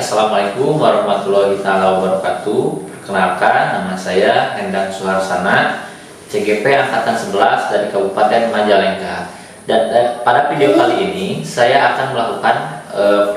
Assalamualaikum warahmatullahi wabarakatuh. Perkenalkan, nama saya Hendang Suharsana, CGP Angkatan 11 dari Kabupaten Majalengka. Dan pada video kali ini saya akan melakukan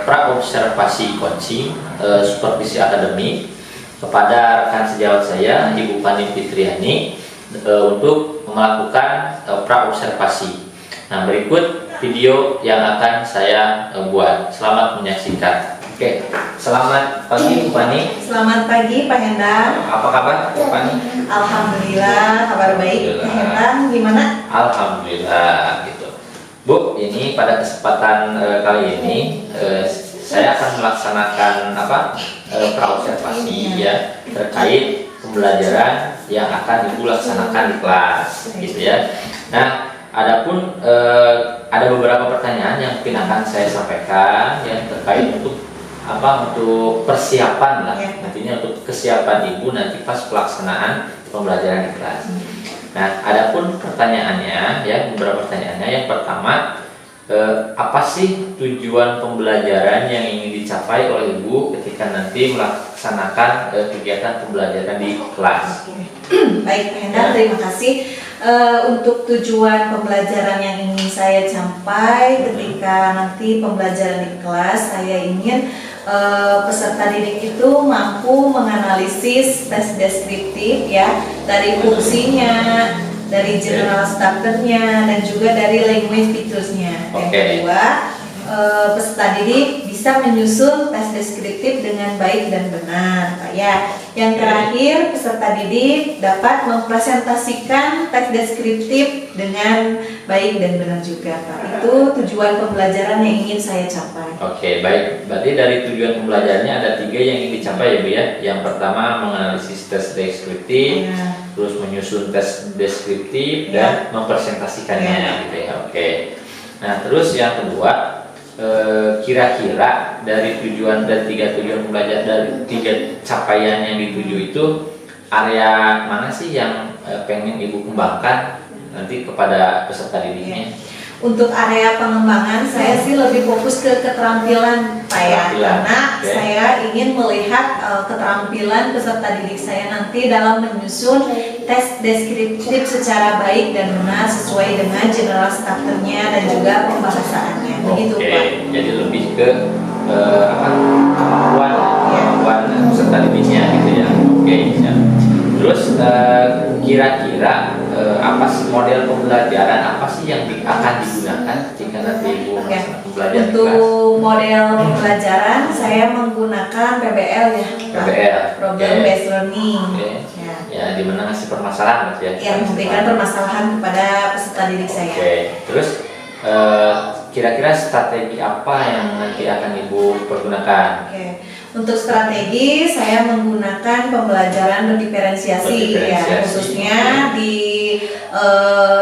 pra-observasi coaching supervisi akademik kepada rekan sejawat saya, Ibu Pani Fitriani, untuk melakukan pra-observasi. Nah, berikut video yang akan saya buat. Selamat menyaksikan. Oke, selamat pagi Bu Pani. Selamat pagi Pak Hendang. Apa kabar Bu Pani? Alhamdulillah, kabar baik. Pak Hendang gimana? Alhamdulillah gitu. Bu, ini pada kesempatan kali ini saya akan melaksanakan pra-observasi ya terkait pembelajaran yang akan Ibu laksanakan di kelas gitu ya. Nah, adapun ada beberapa pertanyaan yang mungkin akan saya sampaikan yang terkait untuk persiapan lah, nantinya untuk kesiapan Ibu nanti pas pelaksanaan pembelajaran di kelas. Nah, adapun pertanyaannya ya, beberapa pertanyaannya. Yang pertama, apa sih tujuan pembelajaran yang ingin dicapai oleh Ibu ketika nanti melaksanakan kegiatan pembelajaran di kelas? Baik Pak Hendang, terima kasih. Untuk tujuan pembelajaran yang ingin saya capai ketika nanti pembelajaran di kelas, saya ingin peserta didik itu mampu menganalisis tes deskriptif ya, dari fungsinya, dari general structure-nya, dan juga dari language features-nya. Yang kedua, peserta didik bisa menyusun tes deskriptif dengan baik dan benar, Pak ya. Yang terakhir, peserta didik dapat mempresentasikan tes deskriptif dengan baik dan benar juga, Pak. Itu tujuan pembelajaran yang ingin saya capai. Oke, baik. Berarti dari tujuan pembelajarannya ada 3 yang ingin dicapai ya Bu ya. Yang pertama, menganalisis tes deskriptif, terus menyusun tes deskriptif, dan mempresentasikannya gitu ya. Oke. Nah, terus yang kedua, kira-kira dari tujuan dan 3 tujuan pembelajaran, dari 3 capaian yang dituju itu, area mana sih yang pengen Ibu kembangkan nanti kepada peserta didiknya? Untuk area pengembangan saya sih lebih fokus ke keterampilan Pak ya, karena saya ingin melihat keterampilan peserta didik saya nanti dalam menyusun tes deskriptif secara baik dan benar sesuai dengan general structure-nya dan juga pembahasannya. Begitu Pak. Jadi lebih ke kemampuan peserta didiknya gitu ya. Oke. Ya. Terus kira-kira apa sih model pembelajaran apa sih yang akan digunakan jika nanti Ibu melaksanakan pembelajaran? Untuk model pembelajaran saya menggunakan PBL ya. PBL. Problem based learning. Ya, di mana ngasih permasalahan ya. Yang memberikan permasalahan kepada peserta didik saya. Terus kira-kira strategi apa yang nanti akan Ibu pergunakan? Untuk strategi saya menggunakan pembelajaran berdiferensiasi ya, khususnya di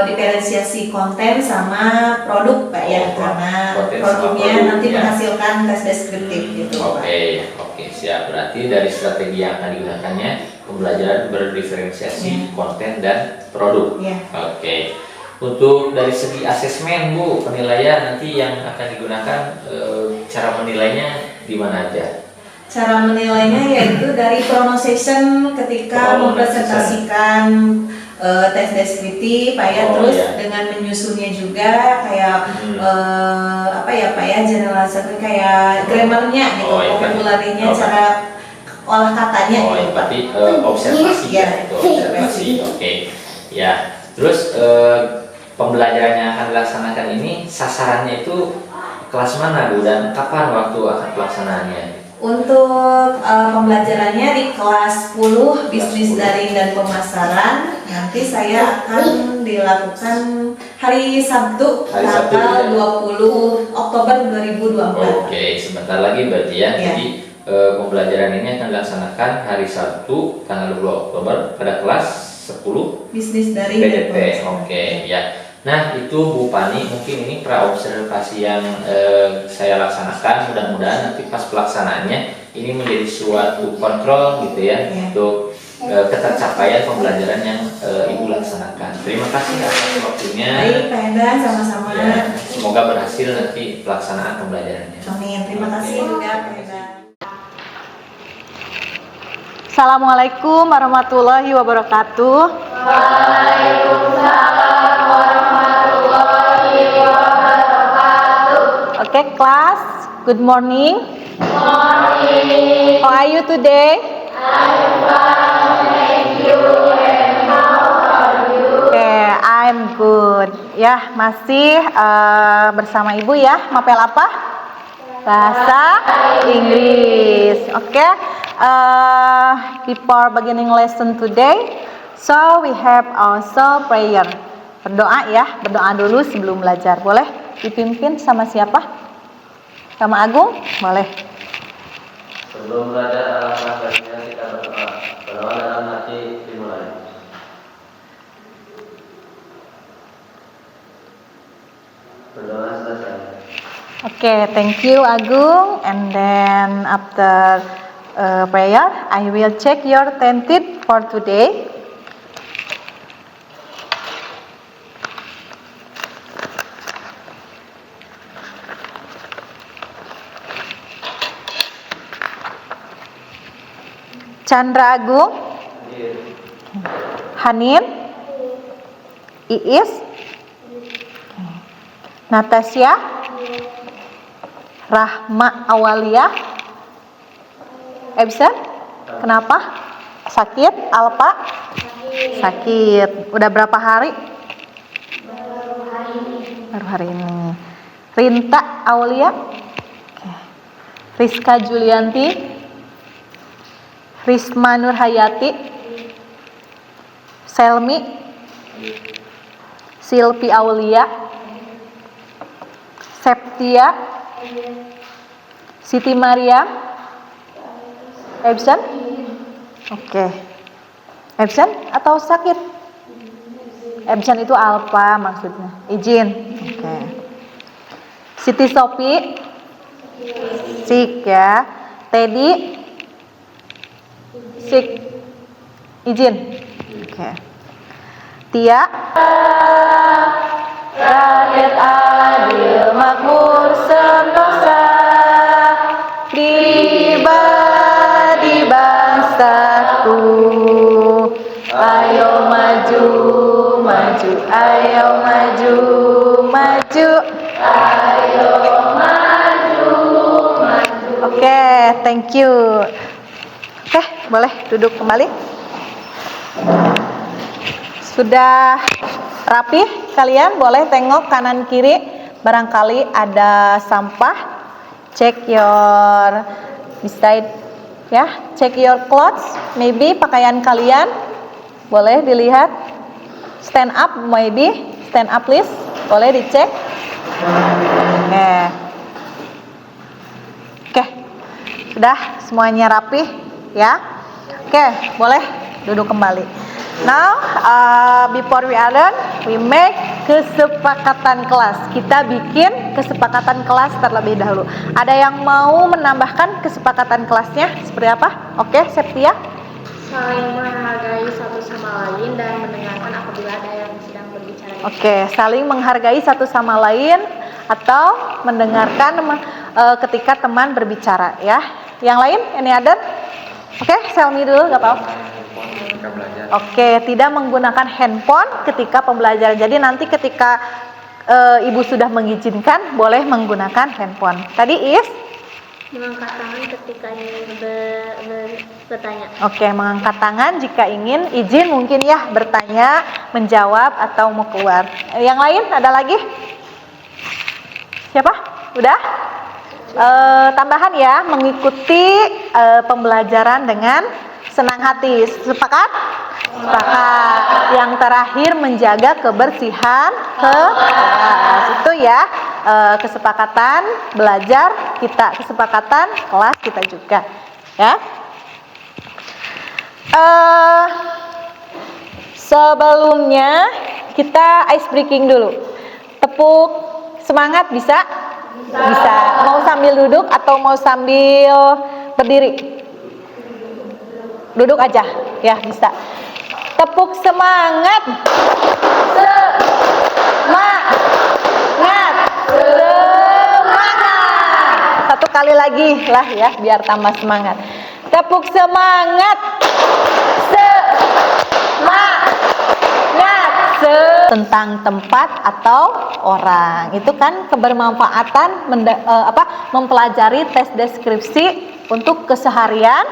diferensiasi konten sama produk Pak ya, karena produknya nanti menghasilkan tes deskriptif gitu. Oke, siap. Berarti dari strategi yang akan digunakannya pembelajaran berdiferensiasi konten dan produk. Oke. Untuk dari segi asesmen Bu, penilaian nanti yang akan digunakan, cara menilainya di mana aja? Cara menilainya yaitu dari pronunciation ketika mempresentasikan tes deskriptif Pak ya, terus dengan menyusunnya juga kayak Pak ya, generalisasi kayak grammarnya gitu, vocabulary-nya, cara olah katanya gitu. Berarti observasi ya, itu observasi. Oke. Ya. Terus pembelajaran yang akan dilaksanakan ini sasarannya itu kelas mana Bu, dan kapan waktu akan pelaksanaannya? Untuk pembelajarannya di kelas 10 bisnis daring dan pemasaran, nanti saya akan dilakukan hari Sabtu tanggal 20 Oktober 2024. Oke, sebentar lagi berarti ya. Jadi pembelajaran ini akan dilaksanakan hari Sabtu tanggal 20 Oktober pada kelas 10 bisnis daring dan PDT. Oke, ya. Nah, itu Bu Pani, mungkin ini pra-observasi yang saya laksanakan. Mudah-mudahan nanti pas pelaksanaannya ini menjadi suatu kontrol gitu ya, untuk ketercapaian pembelajaran yang Ibu laksanakan. Terima kasih atas waktunya. Baik Pak Hendang, sama-sama. Semoga berhasil nanti pelaksanaan pembelajarannya. Amin. Terima kasih juga Pak Hendang. Assalamualaikum warahmatullahi wabarakatuh. Waalaikumsalam warahmatullahi wabarakatuh. Okay, class. Good morning. Morning. How are you today? I'm fine, thank you. And how are you? Okay, I'm good. Ya, masih bersama Ibu ya. Mapel apa? Bahasa Inggris. Okay. Before beginning lesson today, so we have also prayer. Berdoa ya, berdoa dulu sebelum belajar. Boleh dipimpin sama siapa? Sama Agung? Boleh. Sebelum belajar alangkah baiknya kita berdoa. Berdoa dalam hati dimulai. Berdoa selesai. Okay, thank you Agung. And then after prayer, I will check your attentive for today. Chandra Agung, Hanin, Iis, Natasha, Rahma Awalia, absent. Kenapa? Sakit? Alpa? Sakit. Udah berapa hari? Baru hari ini. Rinta Aulia, Rizka Julianti, Risma Nurhayati, Selmi, Silvi Aulia, Septia, Siti Maria, absent? Oke. Absent atau sakit? Absent itu alpa maksudnya. Izin. Oke. Siti Sopi, sick ya. Teddy, sick. Izin. Oke. Tia, rakyat adil makmur sentosa, pribadi bangsaku. Ayo maju, maju, ayo maju, maju. Ayo maju, maju. Oke, thank you. Oke, boleh duduk kembali. Sudah rapi kalian? Boleh tengok kanan kiri, barangkali ada sampah. Check your beside ya, check your clothes, maybe pakaian kalian. Boleh dilihat. Stand up, maybe stand up please. Boleh dicek. Oke. Sudah semuanya rapi ya. Oke, boleh duduk kembali. Now, before we are done, we make kesepakatan kelas. Kita bikin kesepakatan kelas terlebih dahulu. Ada yang mau menambahkan kesepakatan kelasnya? Seperti apa? Oke, Septia. Saling menghargai satu sama lain dan mendengarkan apabila ada yang sedang berbicara. Oke, saling menghargai satu sama lain atau mendengarkan ketika teman berbicara ya. Yang lain? Any other? Oke, Selmi dulu, gak apa-apa. Oke, tidak menggunakan handphone ketika pembelajaran. Jadi nanti ketika ibu sudah mengizinkan, boleh menggunakan handphone. Tadi is? Mengangkat tangan ketika ingin bertanya. Oke, mengangkat tangan jika ingin izin mungkin ya, bertanya, menjawab, atau mau keluar. Yang lain ada lagi? Siapa? Udah? Tambahan ya, mengikuti pembelajaran dengan senang hati. Sepakat? Sepakat. Yang terakhir menjaga kebersihan kelas. Itu ya kesepakatan belajar kita, kesepakatan kelas kita juga ya. Sebelumnya kita ice breaking dulu. Tepuk semangat bisa? Bisa. Mau sambil duduk atau mau sambil berdiri? Duduk aja, ya bisa. Tepuk semangat. Semangat. Semangat. Satu kali lagi lah ya, biar tambah semangat. Tepuk semangat. tentang tempat atau orang. Itu kan kebermanfaatan mempelajari tes deskripsi untuk keseharian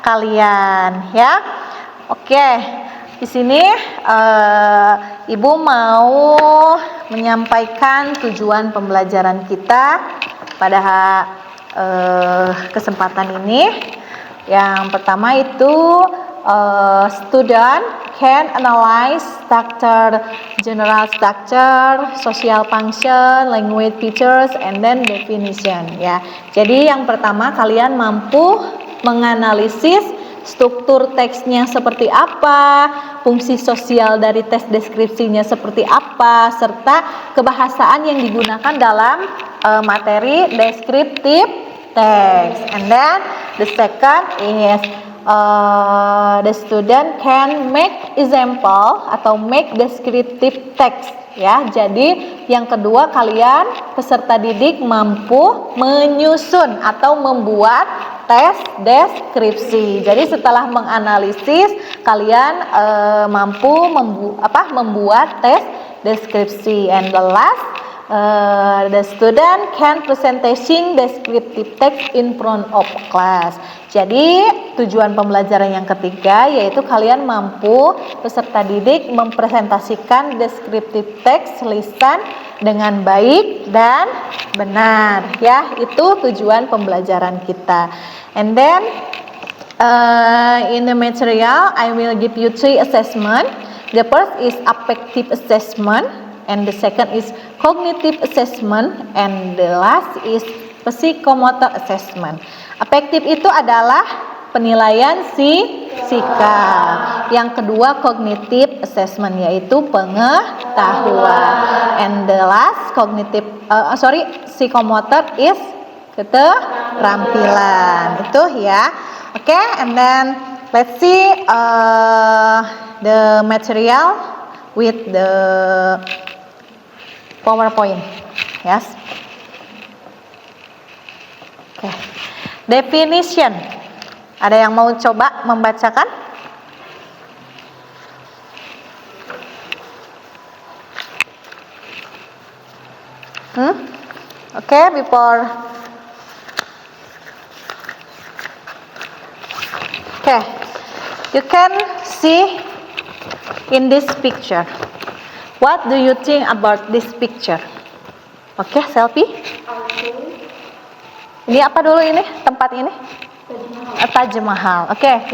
kalian ya. Oke, di sini Ibu mau menyampaikan tujuan pembelajaran kita pada kesempatan ini. Yang pertama itu student can analyze structure, general structure, social function, language features, and then definition ya. Jadi yang pertama kalian mampu menganalisis struktur teksnya seperti apa, fungsi sosial dari tes deskripsinya seperti apa, serta kebahasaan yang digunakan dalam materi deskriptif text. And then the second is the student can make example atau make descriptive text ya. Jadi yang kedua kalian peserta didik mampu menyusun atau membuat tes deskripsi. Jadi setelah menganalisis kalian mampu membuat tes deskripsi. And the last the student can presentation descriptive text in front of class. Jadi tujuan pembelajaran yang ketiga yaitu kalian mampu peserta didik mempresentasikan descriptive text lisan dengan baik dan benar ya. Itu tujuan pembelajaran kita. And then in the material I will give you 3 assessment. The first is affective assessment, and the second is cognitive assessment, and the last is psychomotor assessment. Affective itu adalah penilaian sikap. Yang kedua cognitive assessment yaitu pengetahuan. And the last psychomotor is keterampilan. Itu ya. Oke, and then let's see the material with the PowerPoint. Yes. Oke. Definition. Ada yang mau coba membacakan? Oke, before. Okay, you can see in this picture. What do you think about this picture? Oke, selfie. Ini apa dulu ini? Tempat ini? Taj Mahal. Oke,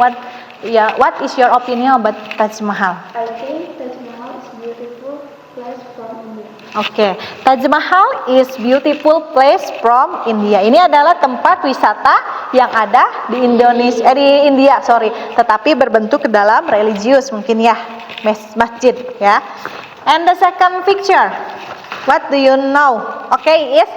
what is your opinion about Taj Mahal? I think Taj Mahal is beautiful place from India. Oke, Taj Mahal is beautiful place from India. Ini adalah tempat wisata yang ada di India, tetapi berbentuk ke dalam religius mungkin ya, masjid ya. And the second picture, what do you know? Okay, is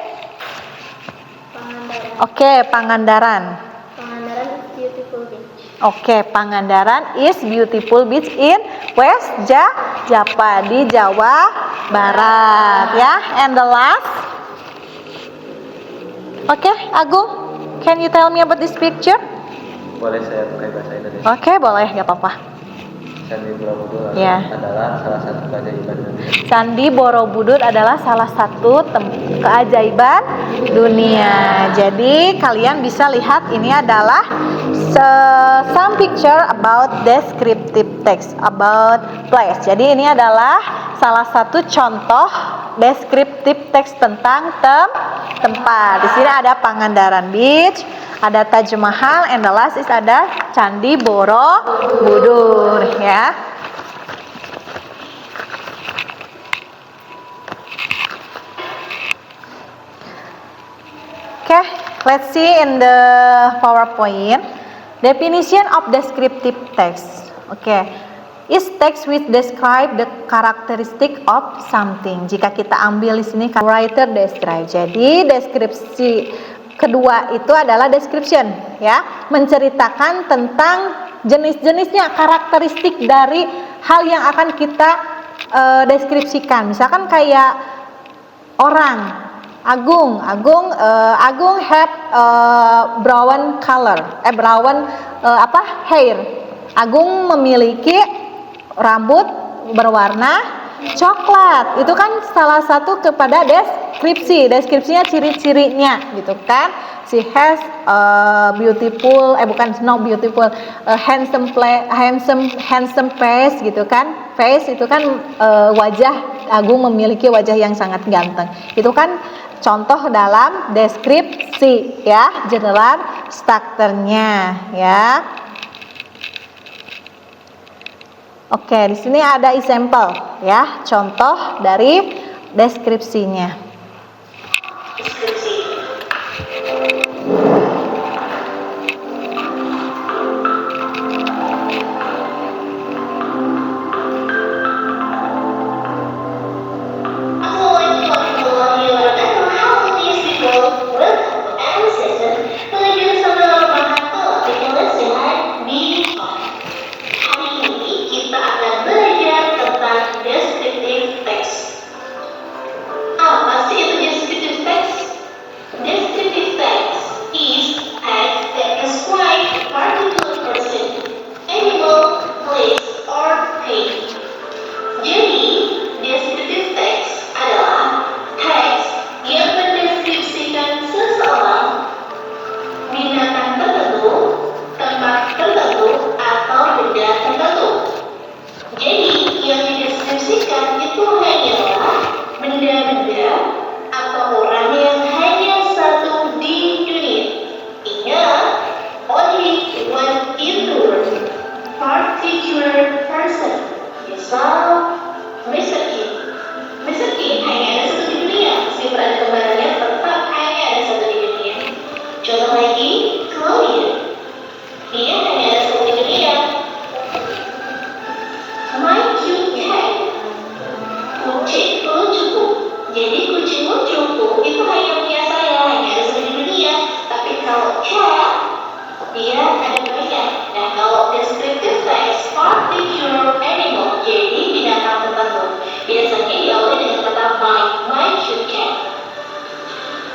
Pangandaran. Pangandaran is beautiful beach. Oke, Pangandaran is beautiful beach in West Java, di Jawa Barat ya. And the last, Agung, can you tell me about this picture? Boleh saya pakai bahasa Indonesia? Oke, boleh, gak apa-apa. Candi Borobudur Ya. adalah salah satu keajaiban dunia. Candi Borobudur adalah salah satu keajaiban dunia. Jadi kalian bisa lihat ini adalah some picture about descriptive text about place. Jadi ini adalah salah satu contoh descriptive text tentang tempat. Di sini ada Pangandaran Beach, ada Taj Mahal, and the last is ada Candi Borobudur ya. Okay, let's see in the PowerPoint. Definition of descriptive text. Okay, is text which describe the characteristic of something. Jika kita ambil di sini writer describe. Jadi deskripsi kedua itu adalah description ya, menceritakan tentang jenis-jenisnya, karakteristik dari hal yang akan kita deskripsikan. Misalkan kayak orang, Agung have brown color, hair. Agung memiliki rambut berwarna coklat. Itu kan salah satu kepada deskripsi. Deskripsinya ciri-cirinya gitu kan. She has beautiful, not beautiful, handsome face gitu kan. Face itu kan wajah, Agung memiliki wajah yang sangat ganteng. Itu kan contoh dalam deskripsi ya, general structure-nya ya. Oke, di sini ada example ya, contoh dari deskripsinya. Deskripsi.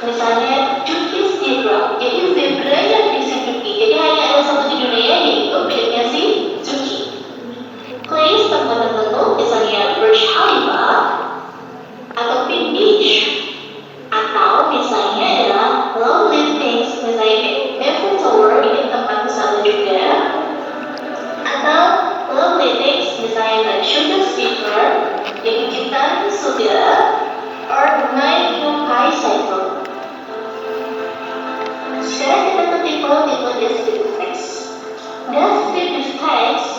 Misalnya Juki zebra, jadi zebra yang berisi Juki, jadi hanya ada satu di dunia yaitu miliknya si Juki. Place tempat tertentu, misalnya Burj Khalifa atau Pin Beach, atau misalnya adalah lovely things, misalnya Eiffel Tower, ini tempat wisata juga, atau lovely things, misalnya Sugar Speaker, jadi gitar sudah, or my bicycle. Sekarang kita ke tipe descriptive text. Descriptive text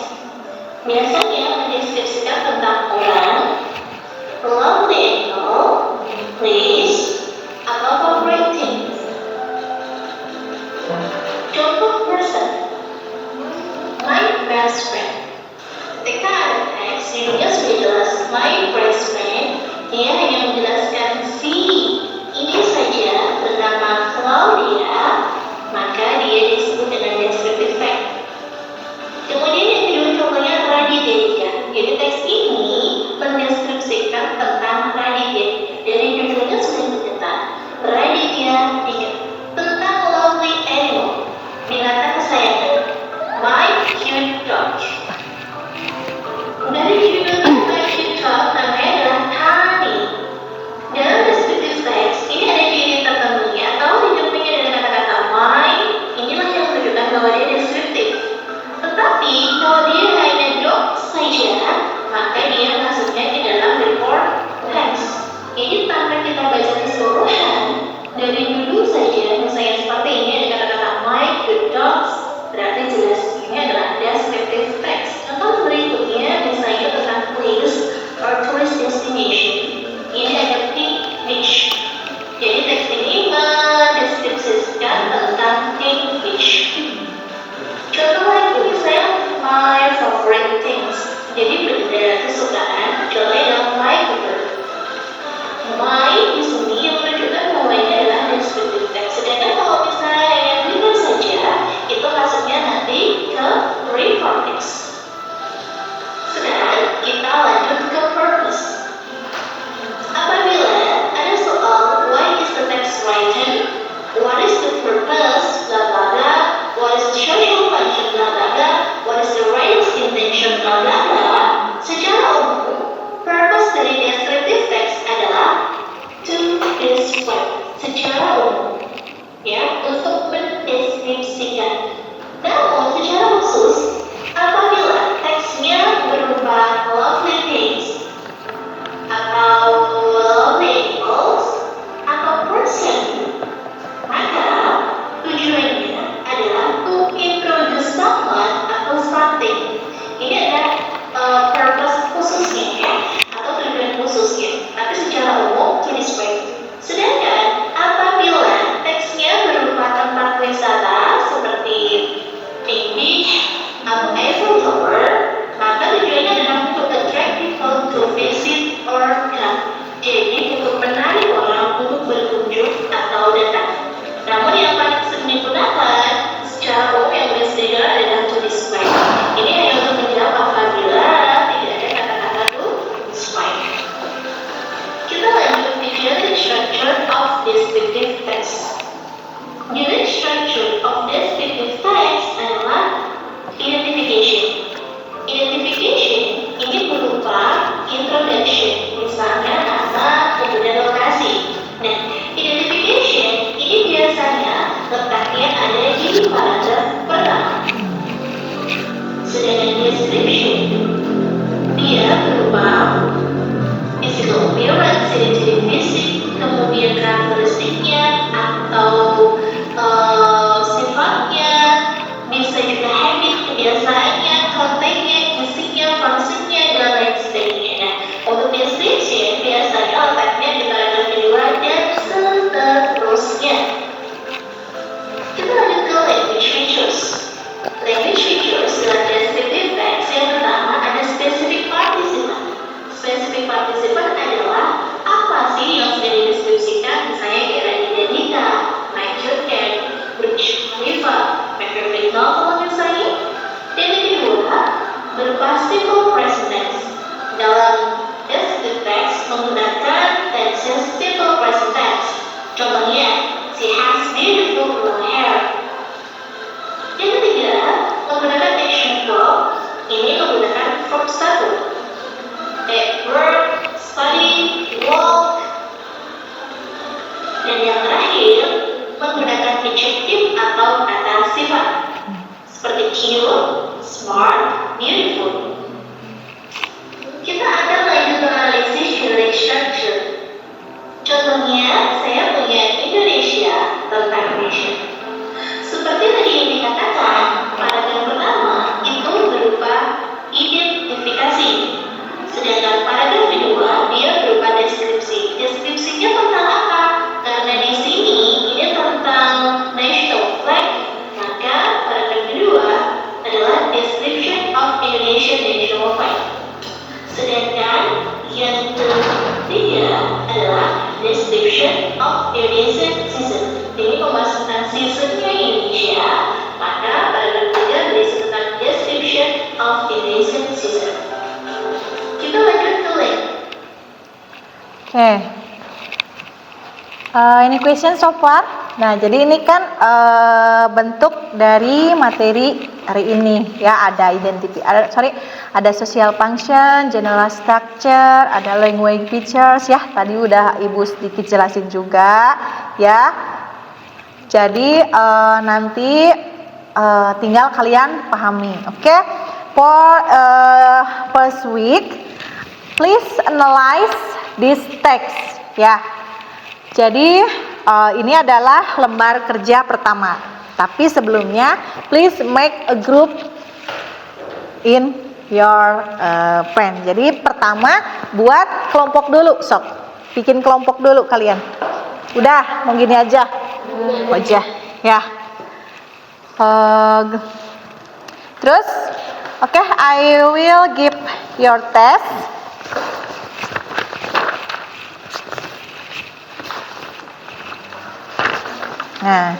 biasanya mendeskripsikan tentang orang, lovely animal, place, atau favorite thing. Contoh person, my best friend. Ketika ada teks, judulnya sudah jelas my best friend, dia hanya menjelaskan si ini saja bernama Claudia, maka dia disebut dengan descriptive fact. Kemudian yang kedua contohnya Raditya. secara umum, ya, untuk mendeskripsikan. Namun secara khusus, apabila teksnya berupa lovely things atau lovely animals atau person, maka tujuannya adalah to introduce someone atau something. Ini ada purpose khususnya, ya, atau tujuan khususnya. Tapi secara umum to describe. Sedangkan apabila teksnya berupa tempat wisata seperti beach atau Eiffel Tower, maka tujuannya adalah untuk attract people to visit or come. Jadi untuk menarik orang untuk berkunjung atau datang. Namun yang paling sering digunakan secara umum yang bersederhana adalah to describe. Ini hanya untuk menjawab apabila tidak ada kata-kata to describe. Kita lanjut di unit structure of descriptive text. Unit structure of descriptive text adalah identification. Identification ini berupa introduction, misalnya nama, kemudian lokasi. Nah, identification ini biasanya letaknya ada di paragraf pertama. Sedangkan description dia berupa physical appearance, ciri-ciri fisik, kemudian karakteristiknya atau sifatnya, bisa juga habit, kebiasaannya, kontennya, isinya, fungsinya, dan lain sebagainya. Nah, untuk description biasanya letaknya di paragraf kedua dan seterusnya. Kita lanjut ke language features. Language features dalam descriptive text yang pertama ada specific participle. Specific participle adalah apa sih yang sudah dideskripsikan, misalnya kira identita, lanjutkan, Burj Khalifa, my favorite novel misalnya. Dan yang kedua berupa simple present tense. Dalam descriptive text menggunakan tenses simple present tense. Contohnya, she has beautiful blonde hair. Yang ketiga menggunakan action verb. Ini menggunakan verb 1. Work, study, walk. Dan yang terakhir menggunakan adjective atau kata sifat seperti cute, smart, beautiful. Kita akan lanjut analisis unit structure. Contohnya, saya punya Indonesia tentang nation. Seperti tadi yang dikatakan, paragraf pertama itu berupa identifikasi. Sedangkan paragraf kedua dia berupa deskripsi. Deskripsinya tentang apa? Karena di sini ini tentang national flag, maka paragraf kedua adalah description of Indonesian national flag. Sedangkan yang ketiga adalah description of Indonesian season. Ini memasukkan seasonnya Indonesia, maka paragraf ketiga berisi tentang description of Indonesian season. Kita lanjut ke link. Oke. Ini question so far. Nah, jadi ini kan bentuk dari materi hari ini ya, ada ada social function, general structure, ada language features ya. Tadi udah Ibu sedikit jelasin juga ya. Jadi nanti tinggal kalian pahami. Oke. For first week, please analyze this text ya. Jadi ini adalah lembar kerja pertama. Tapi sebelumnya, please make a group in your friend. Jadi pertama buat kelompok dulu, sok. Bikin kelompok dulu kalian. Udah, mau gini aja. Aja, ya. Terus, oke, I will give your test. Nah,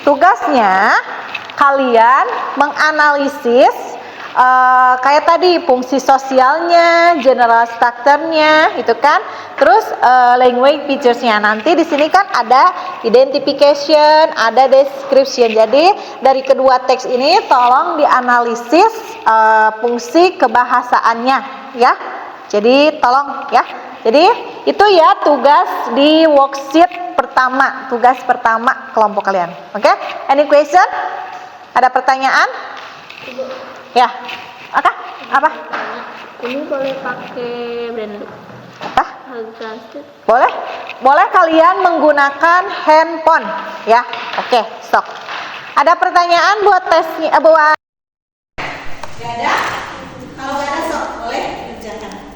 tugasnya kalian menganalisis kayak tadi fungsi sosialnya, general structure-nya, itu kan. Terus language features-nya. Nanti di sini kan ada identification, ada description. Jadi dari kedua teks ini tolong dianalisis fungsi kebahasaannya, ya. Jadi tolong ya Jadi itu ya tugas di worksheet pertama, tugas pertama kelompok kalian. Oke? Any question? Ada pertanyaan? Ya. Oke? Apa? Ini boleh pakai brand Apa? plastik? Boleh? Boleh kalian menggunakan handphone ya. Oke, stop. Ada pertanyaan buat tesnya buat Gak ada? Kalau gak ada sok boleh kerjakan.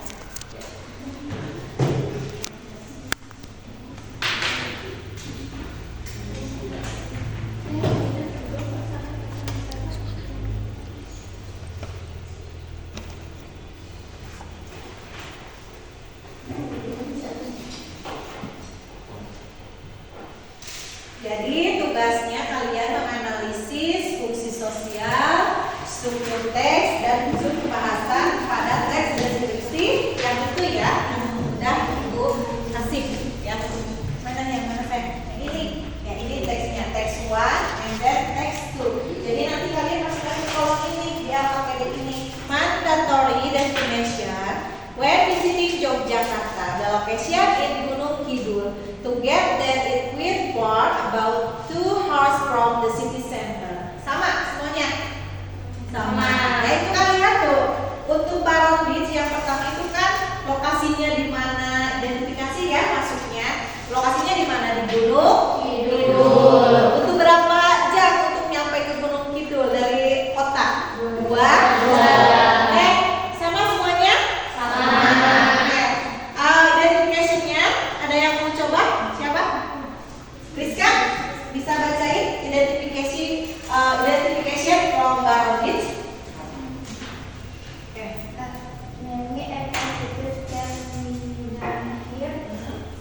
Jadi tugasnya kalian menganalisis fungsi sosial, struktur teks, dan unsur pembahasan pada teks deskripsi yang itu ya, yang udah ibu kasih ya. Mana yang mana saya? Yang ini, ya ini teksnya teks 1 and then teks 2. Jadi nanti kalian masukkan ke kolom ini, dia pakai di ini mandatory destination when visiting Yogyakarta. The location in Gunung Kidul. To get there it will walk about 2 hours from the city center. Sama semuanya? Sama. Nah itu kan lihat tuh. Untuk Baron Beach yang pertama itu kan lokasinya di mana, identifikasi ya maksudnya. Lokasinya di mana? Di Gunung Kidul. Untuk berapa jam untuk nyampe ke Gunung Kidul dari kota? 2 jam. Sama semuanya? Sama. Identification-nya ada yang mau coba? Siapa? Rizka? Bisa bacain identification from Baron Beach? Many activities can be done here,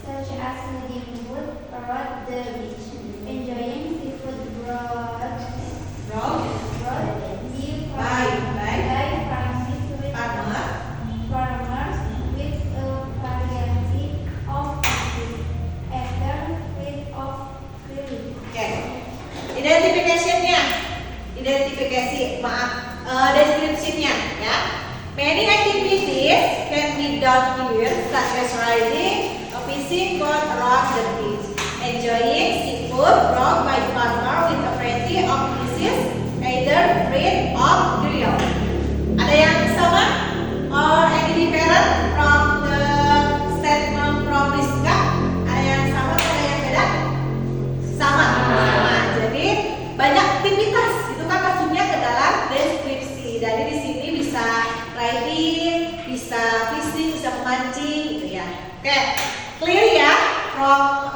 such as reading book around the beach, enjoying seafood broth, By farmers with farmer. farmers with a variety of fish, either with of krill. Oke. Identification-nya. Deskripsinya ya. Many activities can be done here, such as riding a fishing boat around the beach, enjoying seafood brought by farmer with a variety of dishes, either fried or grilled. Ada yang sama? Or any different from the statement from Rizka? Ada yang sama atau ada yang beda? Sama. Jadi banyak aktivitas itu kan masuknya ke dalam deskripsi. Jadi di sini bisa riding, bisa fishing, bisa memancing gitu ya. Oke, clear ya from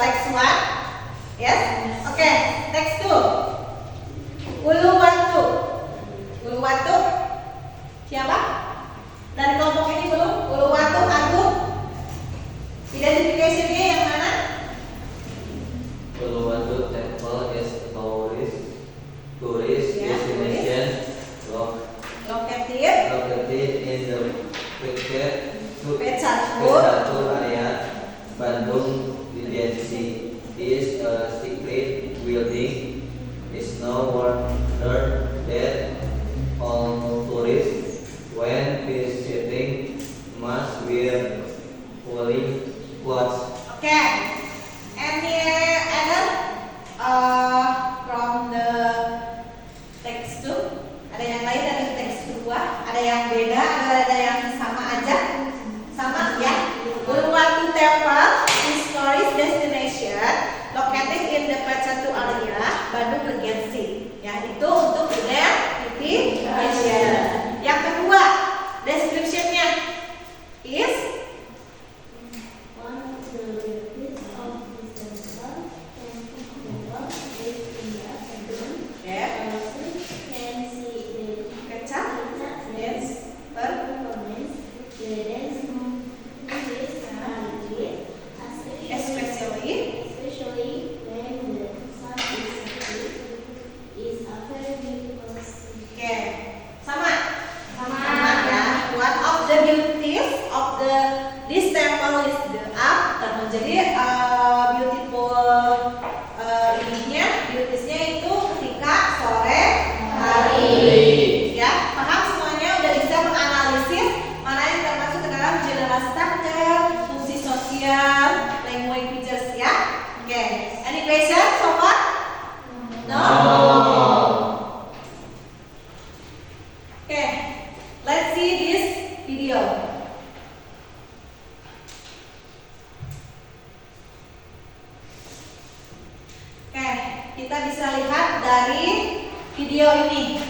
text 1? Yes. Oke, text 2. Uluwatu. Uluwatu siapa? Dari kelompok ini belum? Uluwatu Agung. Identification-nya yang mana? Uluwatu Temple is tourist Ya, destination Located located in the Pecatu Pecatu area, Bandung, DNC. Is a secret building. Is no wonder that all tourists when visiting must wear cooling clothes. Oke. Any other from the text 2? Ada yang lain dari teks 2? Ada yang beda atau ada yang sama aja? Sama ya. Uluwatu Temple is tourist destination located in the Pecatu area, Bandung Regency. Ya, itu untuk identification. Yang kedua, description-nya is One of the benefits of this temple is in the afternoon. ya, Person can see the kecap, yes, performance, the dance movies, especially when the sun is a very beautiful scene. oke, sama ya. One of the beauties of this temple is the afternoon. Jadi beautiful ininya, beautiesnya itu ketika sore hari. Ya, paham semuanya? Udah bisa menganalisis mana yang termasuk ke dalam general structure, video. Oke, kita bisa lihat dari video ini.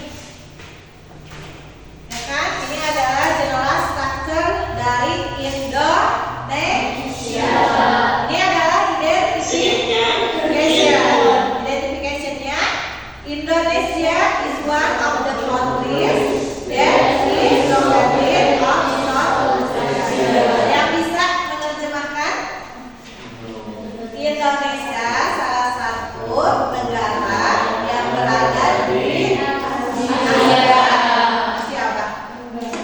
Ya kan? Ini adalah general structure dari Indonesia. Ini adalah identification-nya. Indonesia is one of the countries that is located on South Asia. Yang bisa menerjemahkan? Indonesia salah satu negara yang berada di Asia. Siapa?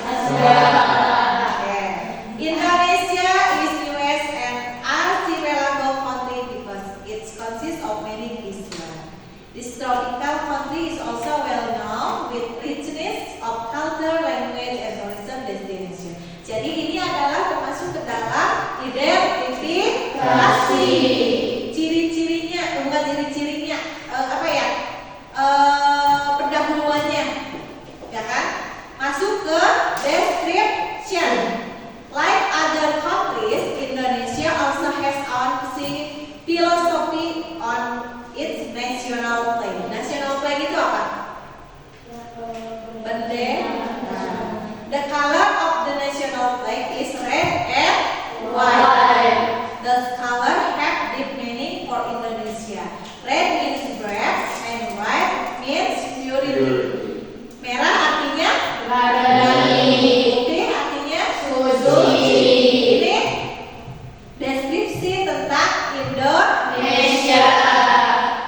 Asia. Okay. Indonesia is US and archipelago country because it consists of many islands. This tropical country is also well known with richness of culture, language, and tourism destination. Jadi ini adalah termasuk ke dalam identifikasi. Ciri-cirinya, bukan ciri-cirinya, pendahuluannya, ya kan? Masuk ke description. Like other countries, Indonesia also has own philosophy on its national flag. National flag itu apa? Bendera. The color of the national flag is red and white. The color have deep meaning for Indonesia. Red means brave and white means purity. Merah artinya berani. Putih artinya suci. Ini deskripsi tentang Indonesia.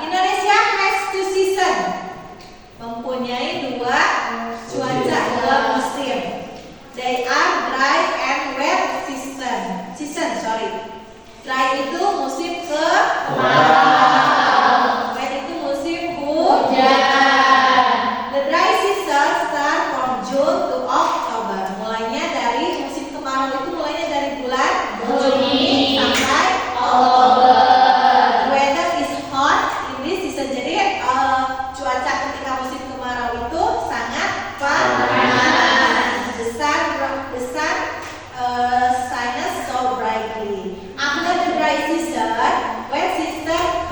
Indonesia has two season. Mempunyai dua cuaca, dua musim. They are dry and wet season. Dry itu musim kemarau. Wet itu musim hujan. The dry season start from June to October. Mulainya dari musim kemarau itu mulainya dari bulan Juni sampai Oktober. The weather is hot in this season. Jadi cuaca ketika musim kemarau itu sangat panas. The sun shines so brightly. After the dry season, wet season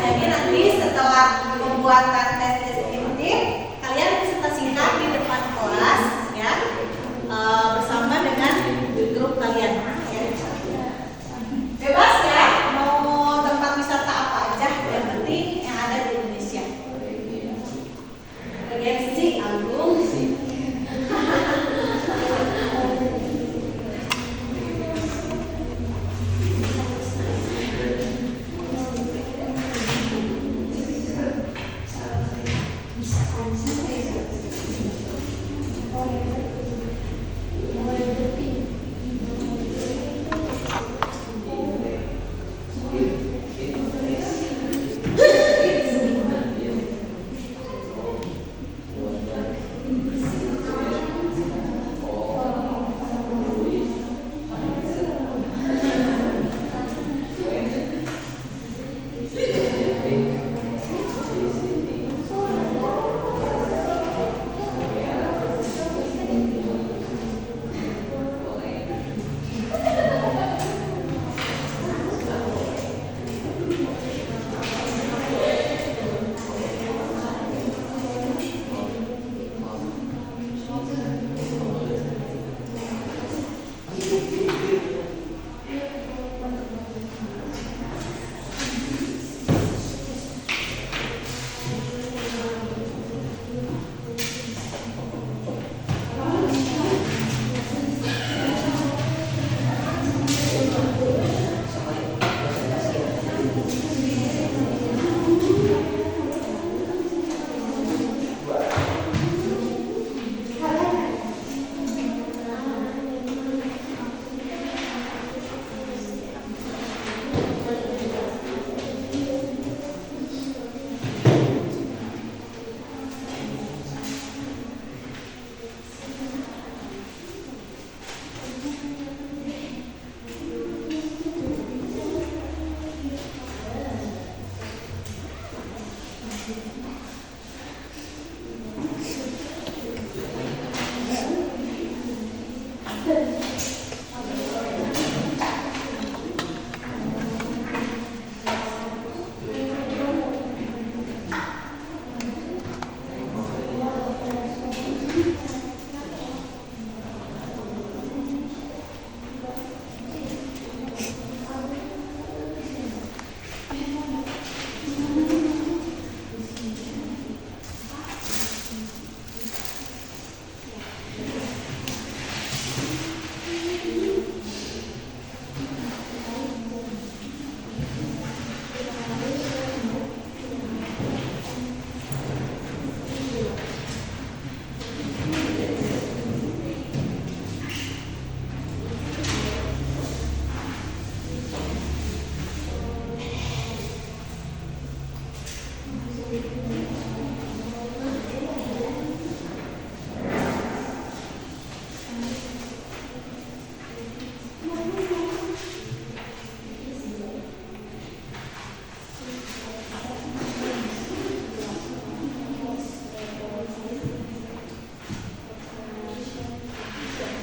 Jadi nanti setelah pembuatan tes ini, kalian presentasikan di depan kelas ya, bersama dengan grup kalian. Ya. Bebas ya, mau tempat wisata apa aja, yang penting yang ada di Indonesia. Bagian si Agung.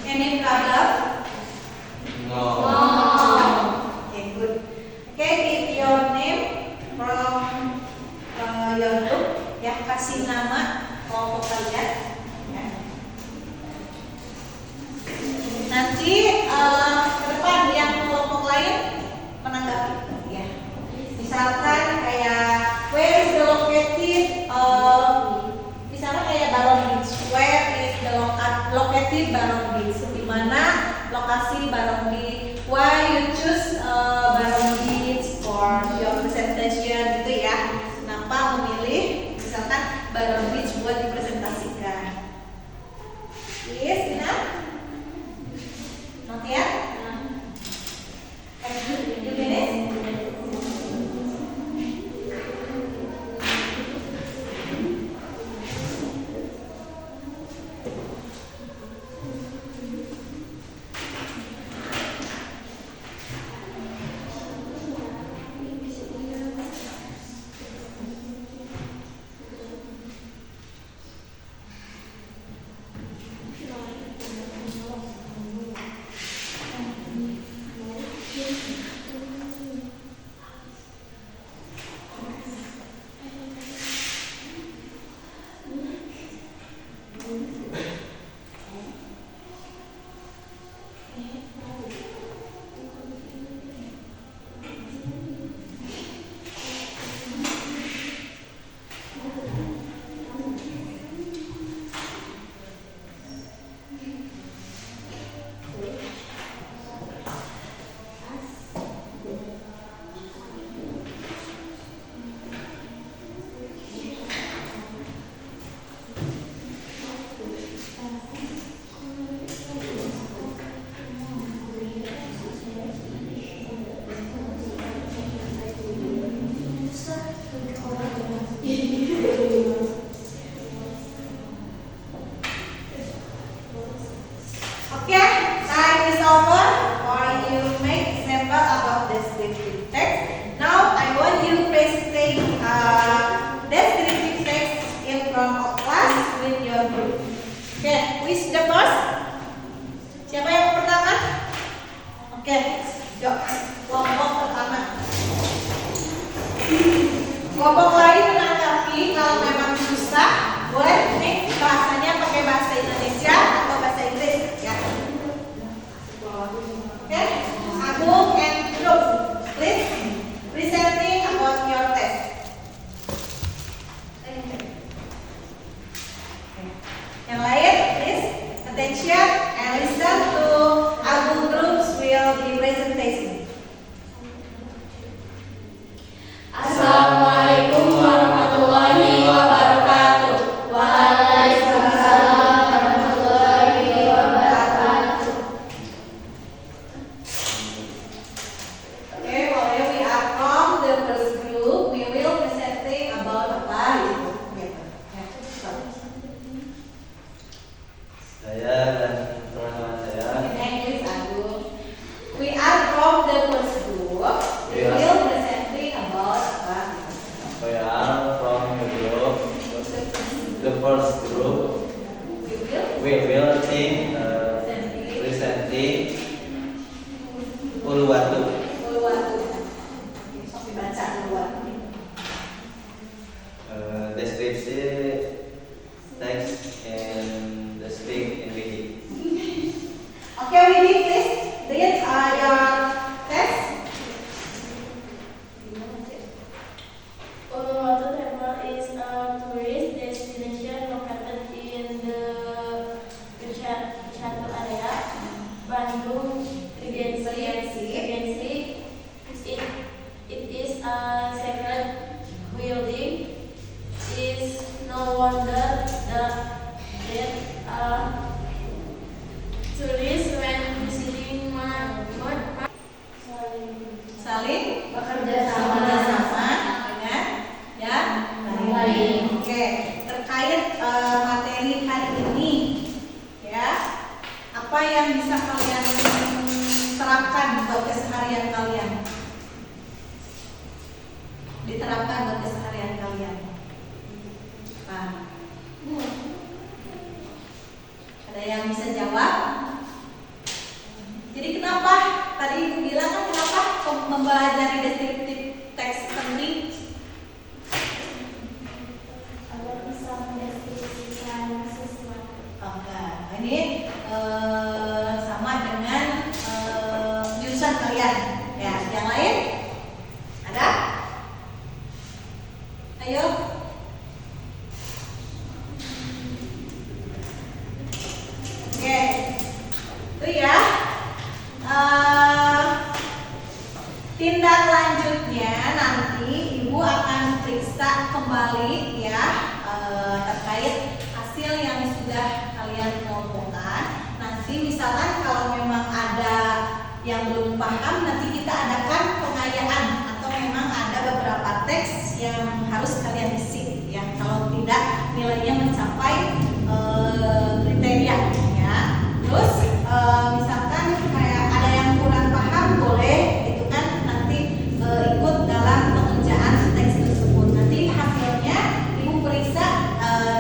Any problem? No. Okay, good. Okay, give your name from your group. Ya, kasih nama kelompok kalian. Ya. Nanti ke depan yang kelompok lain menanggapi. Ya. Misalkan kayak where is the located? Misalnya kayak Balon Beach. Where is the located Balon Beach? Di mana lokasi Balon Beach? Why you choose Balon Beach for your presentation gitu ya? Kenapa memilih misalkan Balon Beach buat dipresentasikan? Yes, benar? Not yet? You finish? Kelompok lain menanggapi kalau memang susah, boleh nih bahasanya pakai bahasa Indonesia atau bahasa Inggris ya. Oke, Agung and group, please presenting about your test. Yang lain, please attention and listen to Agung groups will be presentation. Assalamualaikum warahmatullahi wabarakatuh. Waalaikumsalam warahmatullahi wabarakatuh. Okay, well, we are from the first group. We will presenting about apa gitu. Ya, Saya dan teman-teman saya. English, Agung. We are from the first group. We Yeah. will presenting about apa gitu. We are from the first group. We will We will think presenting Uluwatu. Uluwatu. Sok dibaca Uluwatu. Deskripsi teks and the speak in wiki. Okay, Winnie, please read your test. Uluwatu Temple is a tourist destination located in the Wisata area, Bandung Regency. It is a sacred building. Is no wonder that tourists when visiting Saling Bekerja sama sama. dengan ya Baik. Oke, terkait materi hari ini ya, apa yang bisa kalian terapkan buat keseharian kalian? Diterapkan buat keseharian kalian. Nah, ada yang bisa jawab? Jadi kenapa tadi Ibu bilang kan kenapa mempelajari deskriptif teks penting? Agar bisa mendeskripsikan sesuatu. Nah, ini sama dengan jurusan kalian. Ya, yang lain ada? Ayo. Oke, itu ya. Tindak lanjutnya nanti Ibu akan periksa kembali ya terkait hasil yang sudah kalian kelompokkan. Nanti misalkan kalau memang ada yang belum paham, nanti kita adakan pengayaan atau memang ada beberapa teks yang harus kalian isi ya. Kalau tidak nilainya mencapai kriteria ya. Terus misalkan kayak ada yang kurang paham, boleh itu kan nanti ikut dalam pengerjaan teks tersebut. Nanti hasilnya Ibu periksa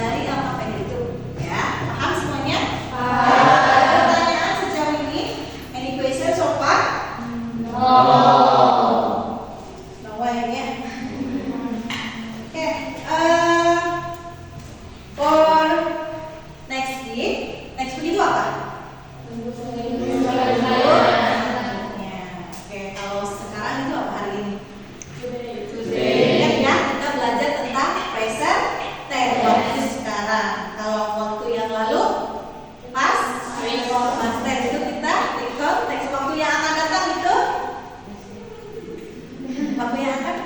dari LKPD itu ya. Paham semuanya? Ada pertanyaan sejauh ini? Any question so far? No way ya. Oke, for next week itu apa? Ya, oke, kalau sekarang itu apa hari ini? Today. Ya, kita belajar tentang present tense waktu sekarang. Kalau waktu yang lalu past tense itu kita recall teks waktu yang akan datang itu waktu yang akan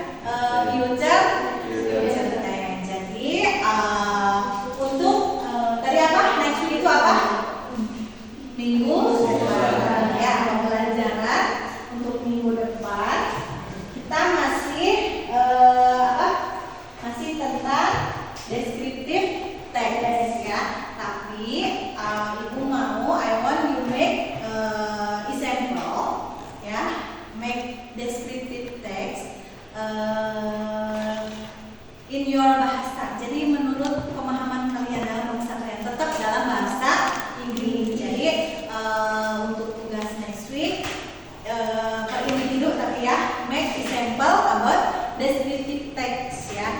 future tense. Jadi untuk dari apa next week itu apa? Minggu ya, pembelajaran untuk minggu depan kita masih masih tentang deskriptif teks ya. Tapi Ibu mau I want you make example ya, make descriptive text in your bahasa. Jadi menurut pemahaman kalian dalam bahasa kalian, tetap dalam bahasa Inggris. Jadi untuk tugas next week per individu tapi ya, make example about descriptive text ya.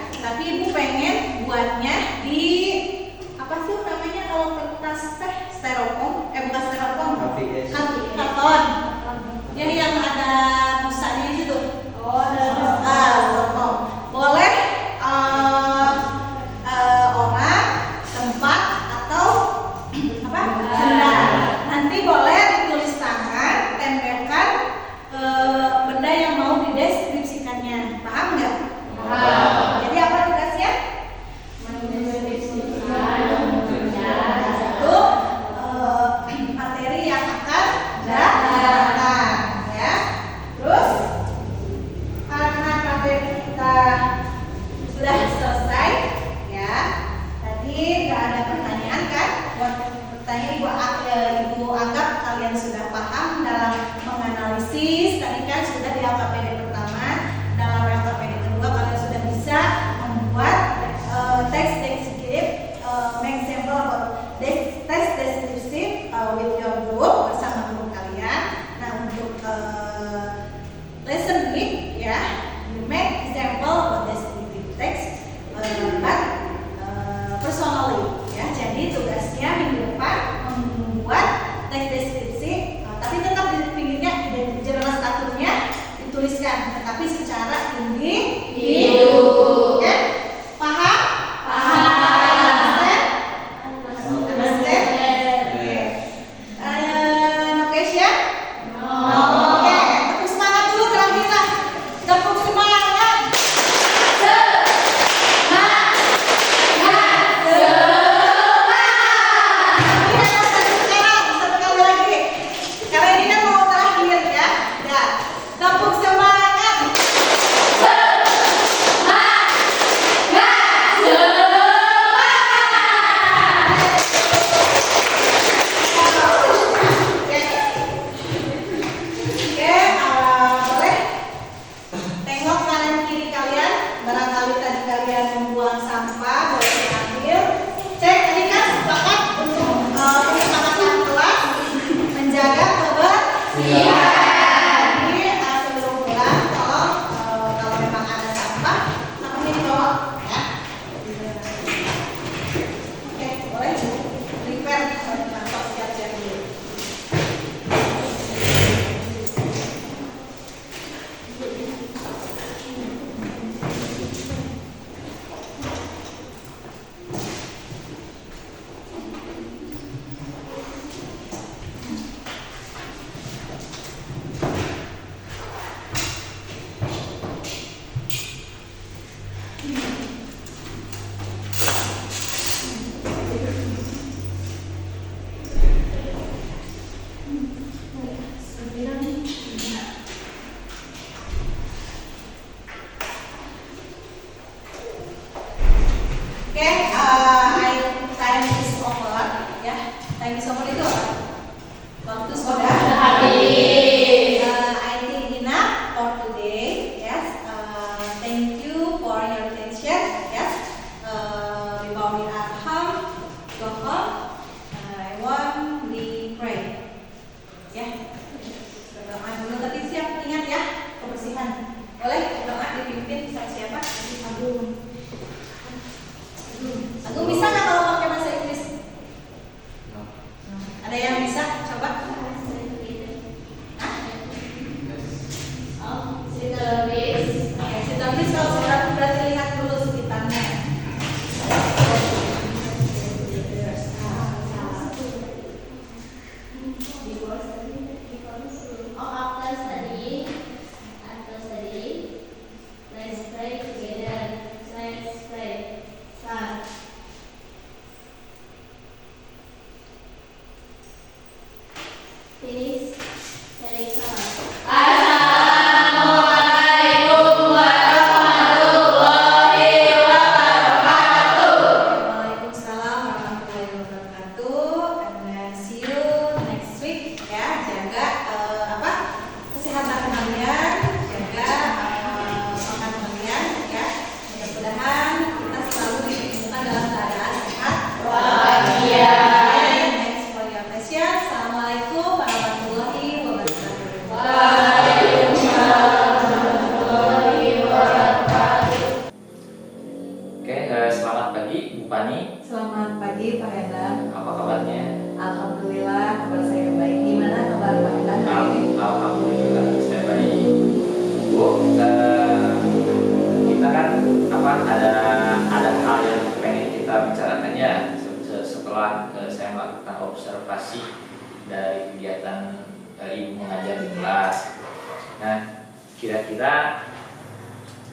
kira-kira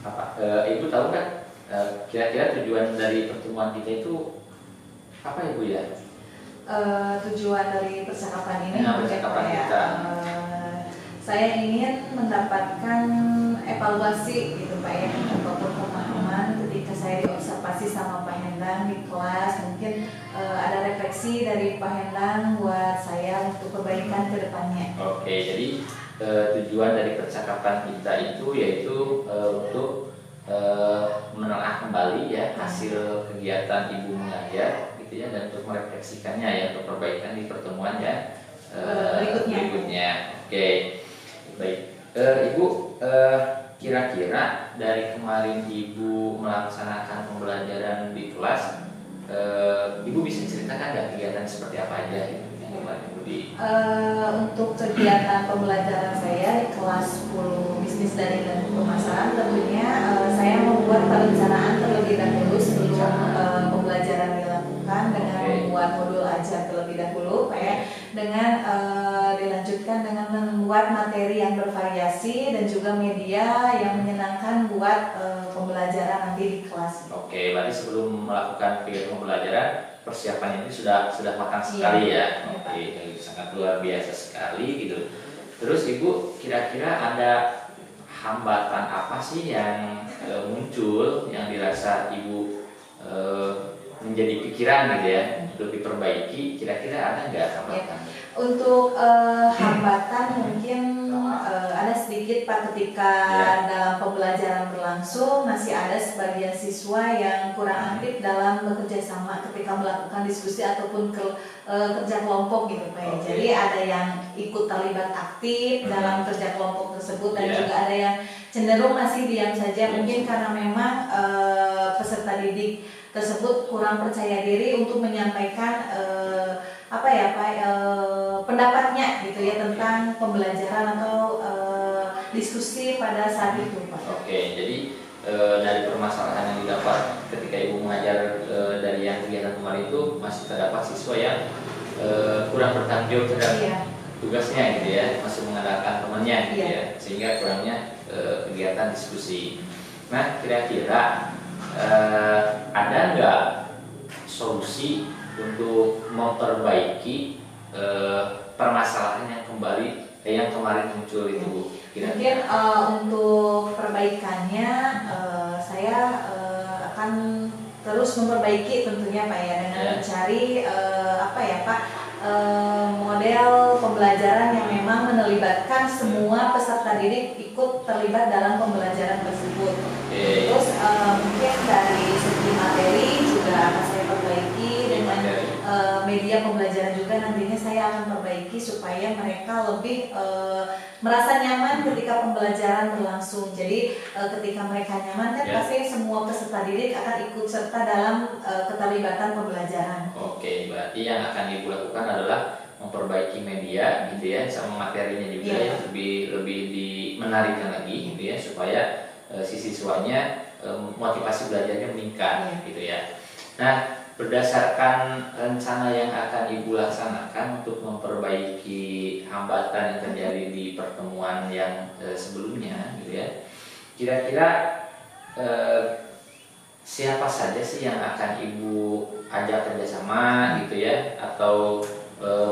apa? Ibu tahu nggak? Kira-kira tujuan dari pertemuan kita itu apa ya Bu ya? Tujuan dari percakapan ini Nah, mungkin, percakapan Pak, ya, kita. saya ingin mendapatkan evaluasi gitu Pak ya, ataupun pemahaman ketika saya diobservasi sama Pak Hendang di kelas. Mungkin ada refleksi dari Pak Hendang buat saya untuk perbaikan ke depannya. Oke, jadi tujuan dari percakapan kita itu yaitu untuk menelaah kembali ya hasil kegiatan Ibu mengajar gitu ya, dan untuk merefleksikannya ya, untuk perbaikan di pertemuan ya berikutnya. Oke, baik. Ibu, kira-kira dari kemarin Ibu melaksanakan pembelajaran di kelas, Ibu bisa ceritakan nggak kegiatan seperti apa aja gitu yang kemarin Ibu di Untuk kegiatan pembelajaran saya di kelas 10 bisnis dari dan pemasaran, tentunya saya membuat perencanaan terlebih dahulu sebelum pembelajaran dilakukan dengan membuat modul ajar terlebih dahulu, Pak ya, dengan dilanjutkan dengan membuat materi yang bervariasi dan juga media yang menyenangkan buat pembelajaran nanti di kelas. Oke, berarti sebelum melakukan kegiatan pembelajaran persiapan ini sudah matang sekali ya. Oke, jadi sangat luar biasa sekali gitu. Terus Ibu kira-kira ada hambatan apa sih yang muncul yang dirasa Ibu menjadi pikiran gitu ya untuk diperbaiki? Kira-kira ada nggak hambatan? Untuk hambatan mungkin ada sedikit Pak, ketika dalam pembelajaran berlangsung masih ada sebagian siswa yang kurang aktif dalam bekerja sama ketika melakukan diskusi ataupun kerja kelompok gitu Pak ya. Jadi ada yang ikut terlibat aktif dalam kerja kelompok tersebut dan juga ada yang cenderung masih diam saja, mungkin karena memang peserta didik tersebut kurang percaya diri untuk menyampaikan apa ya Pak, pendapatnya gitu ya tentang pembelajaran atau diskusi pada saat itu Pak. Oke, jadi dari permasalahan yang didapat ketika Ibu mengajar dari yang kegiatan kemarin itu masih terdapat siswa yang kurang bertanggung jawab terhadap tugasnya gitu ya, masih mengandalkan temannya gitu ya, sehingga kurangnya kegiatan diskusi. Nah, kira-kira ada nggak solusi untuk memperbaiki permasalahan yang yang kemarin muncul itu Bu? Mungkin untuk perbaikannya saya akan terus memperbaiki tentunya Pak ya, dengan mencari apa ya Pak, model pembelajaran yang memang melibatkan semua peserta didik ikut terlibat dalam pembelajaran tersebut. Terus mungkin dari segi materi juga akan saya perbaiki, dengan media pembelajaran juga nantinya saya akan perbaiki supaya mereka lebih merasa nyaman ketika pembelajaran berlangsung. Jadi ketika mereka nyaman kan pasti semua peserta didik akan ikut serta dalam keterlibatan pembelajaran. Oke, berarti yang akan Ibu lakukan adalah memperbaiki media gitu ya, sama materinya juga yang lebih menarikkan lagi gitu ya, supaya si siswanya motivasi belajarnya meningkat gitu ya. Nah, berdasarkan rencana yang akan Ibu laksanakan untuk memperbaiki hambatan yang terjadi di pertemuan yang sebelumnya gitu ya, kira-kira siapa saja sih yang akan Ibu ajak kerjasama gitu ya, atau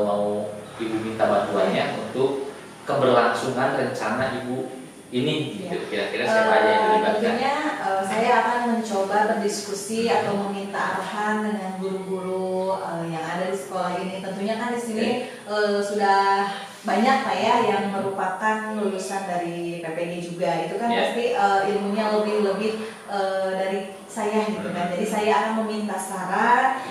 mau Ibu minta bantuannya untuk keberlangsungan rencana Ibu ini gitu? Kira-kira siapa aja yang dilibatkan? Tentunya saya akan mencoba berdiskusi atau meminta arahan dengan guru-guru yang ada di sekolah ini. Tentunya kan di sini sudah banyak Pak ya yang merupakan lulusan dari PPG juga. Itu kan pasti ilmunya lebih dari saya gitu kan. Jadi saya akan meminta saran,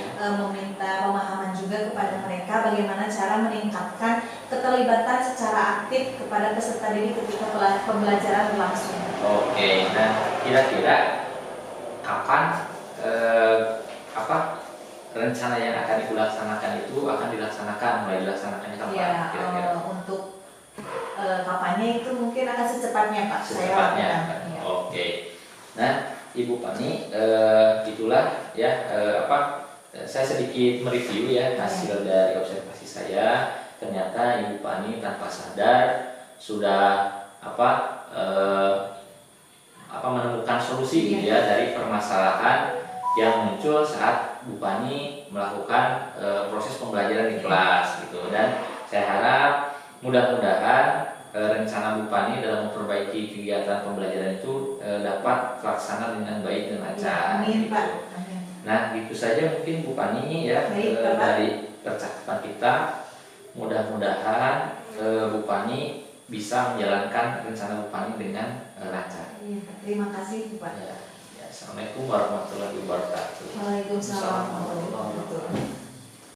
meminta pemahaman juga kepada mereka bagaimana cara meningkatkan keterlibatan secara aktif kepada peserta didik ketika pembelajaran berlangsung. Oke, nah kira-kira kapan rencana yang akan dilaksanakan itu akan dilaksanakan, mulai dilaksanakannya kapan? Kira-kira? Untuk kapannya itu mungkin akan secepatnya Pak. Secepatnya. Saya Oke. Nah, Ibu Pani, itulah ya saya sedikit mereview ya hasil dari observasi saya. Ternyata Ibu Pani tanpa sadar sudah menemukan solusi gitu ya dari permasalahan yang muncul saat Bu Pani melakukan proses pembelajaran di kelas gitu. Dan saya harap mudah-mudahan rencana Bu Pani dalam memperbaiki kegiatan pembelajaran itu dapat terlaksana dengan baik dan lancar. Amin, gitu. Pak. Amin. Nah, gitu saja mungkin Bu Pani ya Baik, Bapak. dari percakapan kita. Mudah-mudahan Bu Pani bisa menjalankan rencana Bu Pani dengan lancar. Iya, terima kasih Pak. Ya, Assalamualaikum warahmatullahi wabarakatuh. Waalaikumsalam warahmatullahi wabarakatuh.